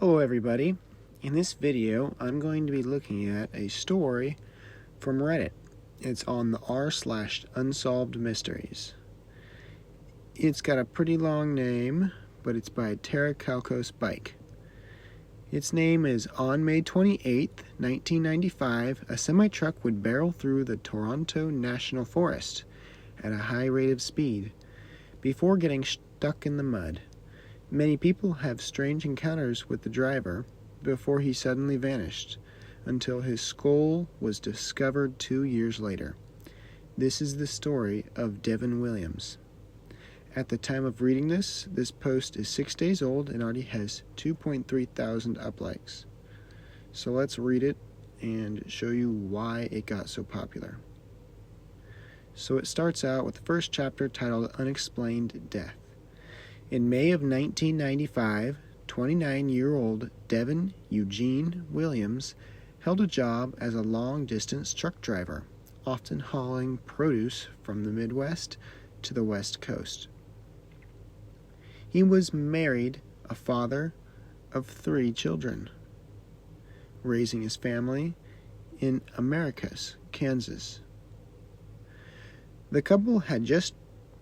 Hello everybody. In this video, I'm going to be looking at a story from Reddit. It's on the r/unsolved mysteries. It's got a pretty long name, but it's by Tara Calcos Bike. Its name is on May 28th, 1995, a semi-truck would barrel through the Toronto National Forest at a high rate of speed before getting stuck in the mud. Many people have strange encounters with the driver before he suddenly vanished, until his skull was discovered 2 years later. This is the story of Devin Williams. At the time of reading this post is 6 days old and already has 2.3 thousand uplikes. So let's read it and show you why it got so popular. So it starts out with the first chapter titled Unexplained Death. In May of 1995, 29-year-old Devin Eugene Williams held a job as a long-distance truck driver, often hauling produce from the Midwest to the West Coast. He was married, a father of 3 children, raising his family in Americus, Kansas. The couple had just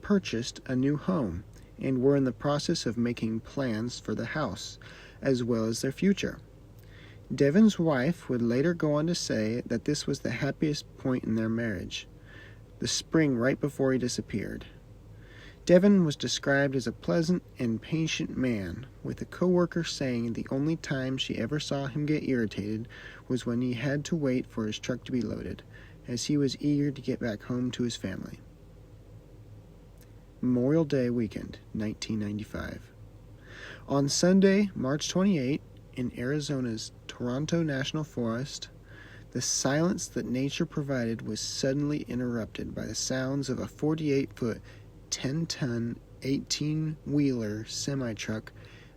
purchased a new home and were in the process of making plans for the house, as well as their future. Devin's wife would later go on to say that this was the happiest point in their marriage, the spring right before he disappeared. Devin was described as a pleasant and patient man, with a co-worker saying the only time she ever saw him get irritated was when he had to wait for his truck to be loaded, as he was eager to get back home to his family. Memorial Day weekend, 1995. On Sunday, March 28, in Arizona's Toronto National Forest, the silence that nature provided was suddenly interrupted by the sounds of a 48-foot, 10-ton, 18-wheeler semi-truck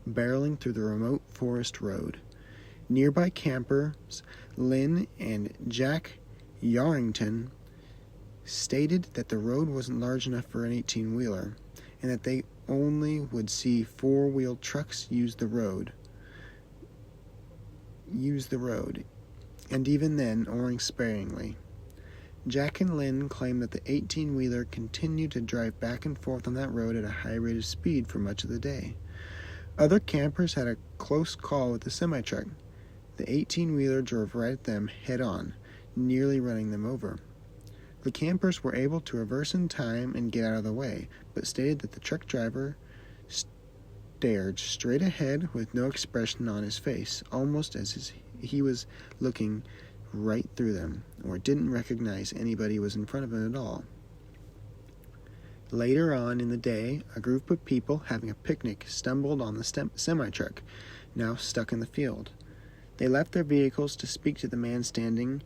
barreling through the remote forest road. Nearby campers Lynn and Jack Yarrington stated that the road wasn't large enough for an 18-wheeler, and that they only would see 4-wheel trucks use the road, and even then, oaring sparingly. Jack and Lynn claimed that the 18-wheeler continued to drive back and forth on that road at a high rate of speed for much of the day. Other campers had a close call with the semi-truck. The 18-wheeler drove right at them head-on, nearly running them over. The campers were able to reverse in time and get out of the way, but stated that the truck driver stared straight ahead with no expression on his face, almost as he was looking right through them, or didn't recognize anybody was in front of him at all. Later on in the day, a group of people having a picnic stumbled on the semi-truck, now stuck in the field. They left their vehicles to speak to the man standing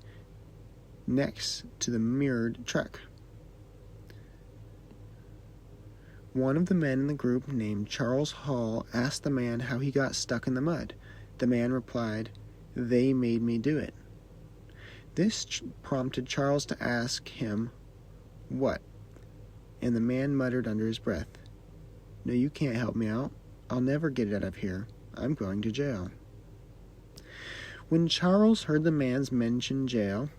next to the mirrored truck. One of the men in the group, named Charles Hall, asked the man how he got stuck in the mud. The man replied, "They made me do it." This prompted Charles to ask him, "What?" And the man muttered under his breath, "No, you can't help me out. I'll never get out of here. I'm going to jail." When Charles heard the man's mention jail,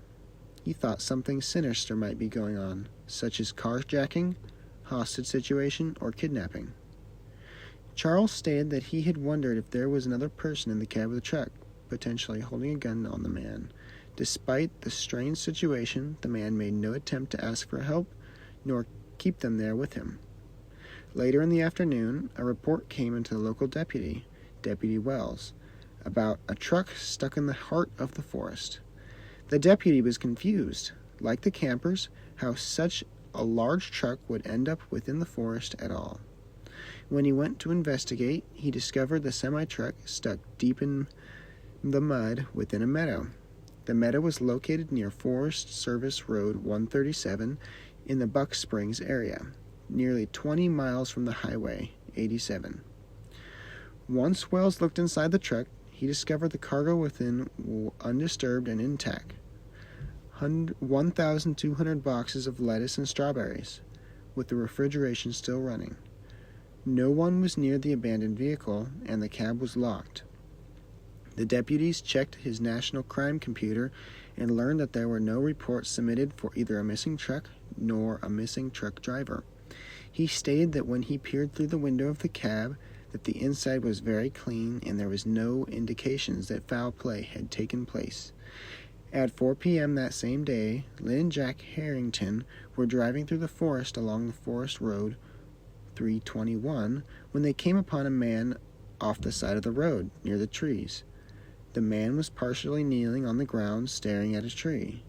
he thought something sinister might be going on, such as carjacking, hostage situation, or kidnapping. Charles stated that he had wondered if there was another person in the cab of the truck, potentially holding a gun on the man. Despite the strange situation, the man made no attempt to ask for help, nor keep them there with him. Later in the afternoon, a report came into the local deputy, Deputy Wells, about a truck stuck in the heart of the forest. The deputy was confused, like the campers, how such a large truck would end up within the forest at all. When he went to investigate, he discovered the semi-truck stuck deep in the mud within a meadow. The meadow was located near Forest Service Road 137 in the Buck Springs area, nearly 20 miles from the Highway 87. Once Wells looked inside the truck, he discovered the cargo within undisturbed and intact. 1,200 boxes of lettuce and strawberries, with the refrigeration still running. No one was near the abandoned vehicle, and the cab was locked. The deputies checked his national crime computer and learned that there were no reports submitted for either a missing truck nor a missing truck driver. He stated that when he peered through the window of the cab, that the inside was very clean and there was no indications that foul play had taken place. At 4 p.m. that same day, Lynn and Jack Harrington were driving through the forest along the Forest Road 321 when they came upon a man off the side of the road near the trees. The man was partially kneeling on the ground staring at a tree.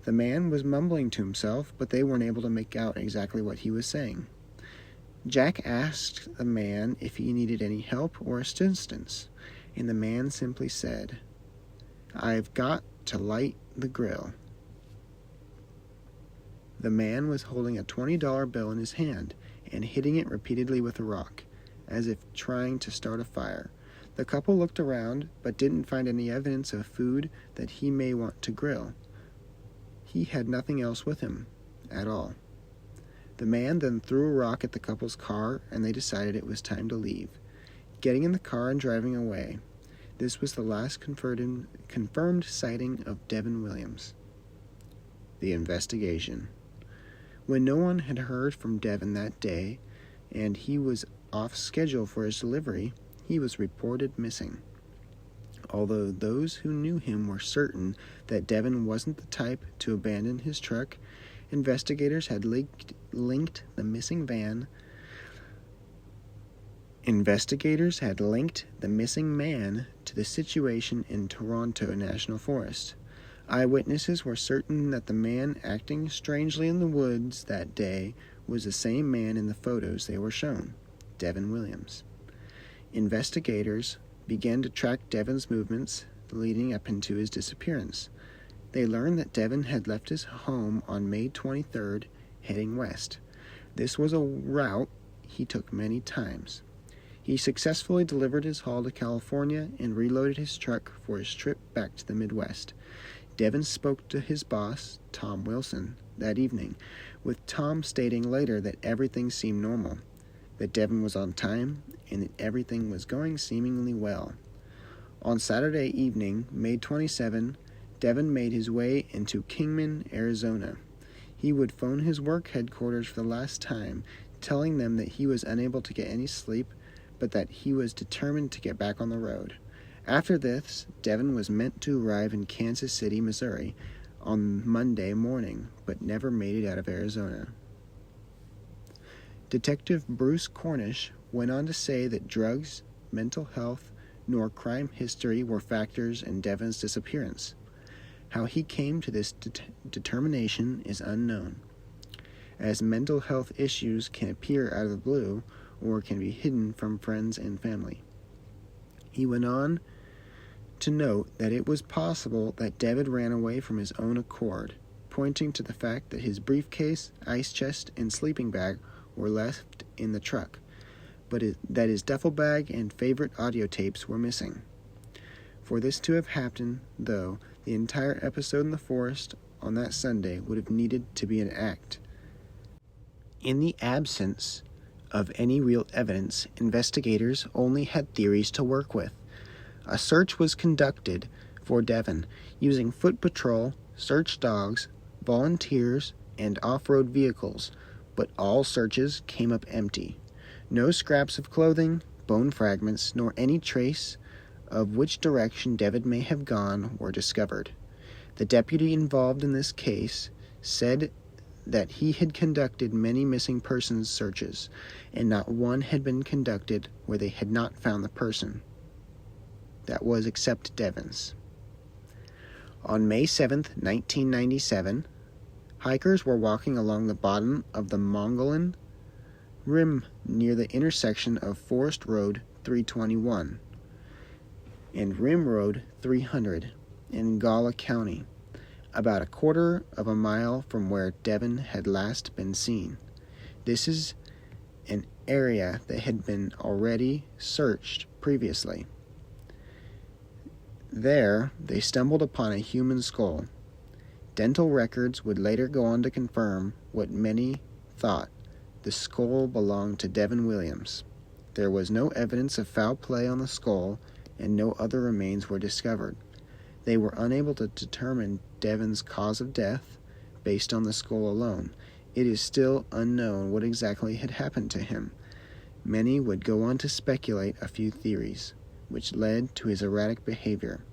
The man was mumbling to himself, but they weren't able to make out exactly what he was saying. Jack asked the man if he needed any help or assistance, and the man simply said, "I've got to light the grill." The man was holding a $20 bill in his hand and hitting it repeatedly with a rock, as if trying to start a fire. The couple looked around, but didn't find any evidence of food that he may want to grill. He had nothing else with him at all. The man then threw a rock at the couple's car, and they decided it was time to leave, getting in the car and driving away. This was the last confirmed sighting of Devin Williams. The investigation. When no one had heard from Devin that day, and he was off schedule for his delivery, he was reported missing. Although those who knew him were certain that Devin wasn't the type to abandon his truck, investigators had linked the missing man to the situation in Toronto National Forest. Eyewitnesses were certain that the man acting strangely in the woods that day was the same man in the photos they were shown, Devin Williams. Investigators began to track Devin's movements leading up into his disappearance. They learned that Devin had left his home on May 23rd, heading west. This was a route he took many times. He successfully delivered his haul to California and reloaded his truck for his trip back to the Midwest. Devin spoke to his boss, Tom Wilson, that evening, with Tom stating later that everything seemed normal, that Devin was on time, and that everything was going seemingly well. On Saturday evening, May 27, Devin made his way into Kingman, Arizona. He would phone his work headquarters for the last time, telling them that he was unable to get any sleep, but that he was determined to get back on the road. After this, Devin was meant to arrive in Kansas City, Missouri, on Monday morning, but never made it out of Arizona. Detective Bruce Cornish went on to say that drugs, mental health, nor crime history were factors in Devin's disappearance. How he came to this determination is unknown, as mental health issues can appear out of the blue or can be hidden from friends and family. He went on to note that it was possible that Devin ran away from his own accord, pointing to the fact that his briefcase, ice chest, and sleeping bag were left in the truck, but that his duffel bag and favorite audio tapes were missing. For this to have happened, though, the entire episode in the forest on that Sunday would have needed to be an act. In the absence of any real evidence, investigators only had theories to work with. A search was conducted for Devin using foot patrol, search dogs, volunteers, and off-road vehicles, but all searches came up empty. No scraps of clothing, bone fragments, nor any trace of which direction Devin may have gone were discovered. The deputy involved in this case said that he had conducted many missing persons searches, and not one had been conducted where they had not found the person. That was except Devin's. On May 7th, 1997, hikers were walking along the bottom of the Mogollon Rim near the intersection of Forest Road 321 and Rim Road 300 in Gala County, about a quarter of a mile from where Devin had last been seen. This is an area that had been already searched previously. There, they stumbled upon a human skull. Dental records would later go on to confirm what many thought: the skull belonged to Devin Williams. There was no evidence of foul play on the skull, and no other remains were discovered. They were unable to determine Devin's cause of death based on the skull alone. It is still unknown what exactly had happened to him. Many would go on to speculate a few theories, which led to his erratic behavior.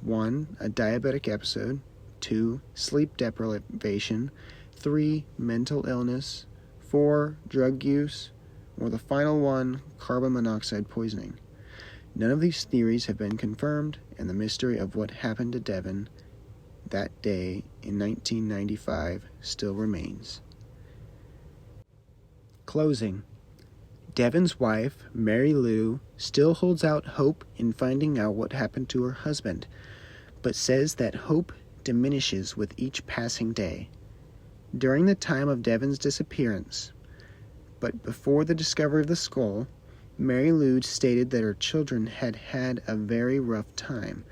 1. A diabetic episode. 2. Sleep deprivation. 3. Mental illness. 4. Drug use. Or the final one, carbon monoxide poisoning. None of these theories have been confirmed, and the mystery of what happened to Devin that day in 1995 still remains. Closing. Devin's wife, Mary Lou, still holds out hope in finding out what happened to her husband, but says that hope diminishes with each passing day. During the time of Devin's disappearance, but before the discovery of the skull, Mary Lou stated that her children had had a very rough time.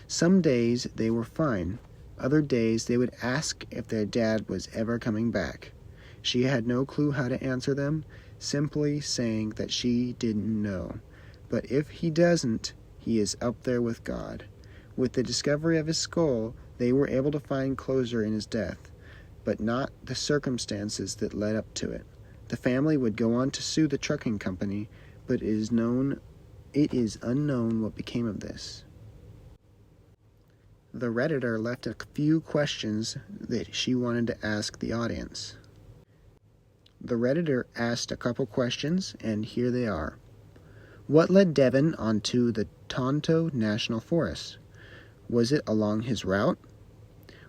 Some days they were fine. Other days they would ask if their dad was ever coming back. She had no clue how to answer them, simply saying that she didn't know. But if he doesn't, he is up there with God. With the discovery of his skull, they were able to find closure in his death, but not the circumstances that led up to it. The family would go on to sue the trucking company, but it is unknown what became of this. The Redditor left a few questions that she wanted to ask the audience. The Redditor asked a couple questions, and here they are. What led Devin onto the Tonto National Forest? Was it along his route?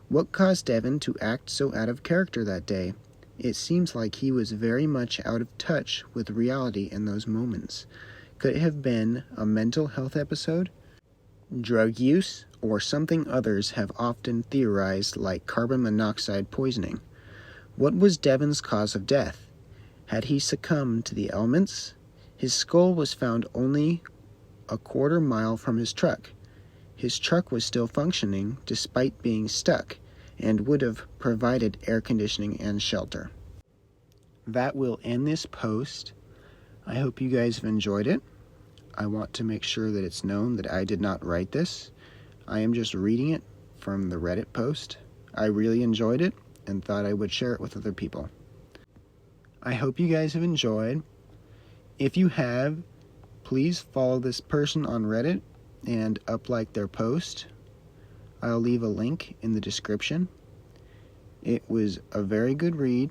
What caused Devin to act so out of character that day? It seems like he was very much out of touch with reality in those moments. Could it have been a mental health episode, drug use, or something others have often theorized like carbon monoxide poisoning? What was Devin's cause of death? Had he succumbed to the elements? His skull was found only a quarter mile from his truck. His truck was still functioning despite being stuck, and would have provided air conditioning and shelter. That will end this post. I hope you guys have enjoyed it. I want to make sure that it's known that I did not write this. I am just reading it from the Reddit post. I really enjoyed it and thought I would share it with other people. I hope you guys have enjoyed. If you have, please follow this person on Reddit and like their post. I'll leave a link in the description. It was a very good read,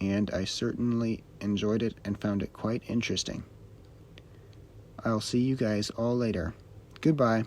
and I certainly enjoyed it and found it quite interesting. I'll see you guys all later. Goodbye.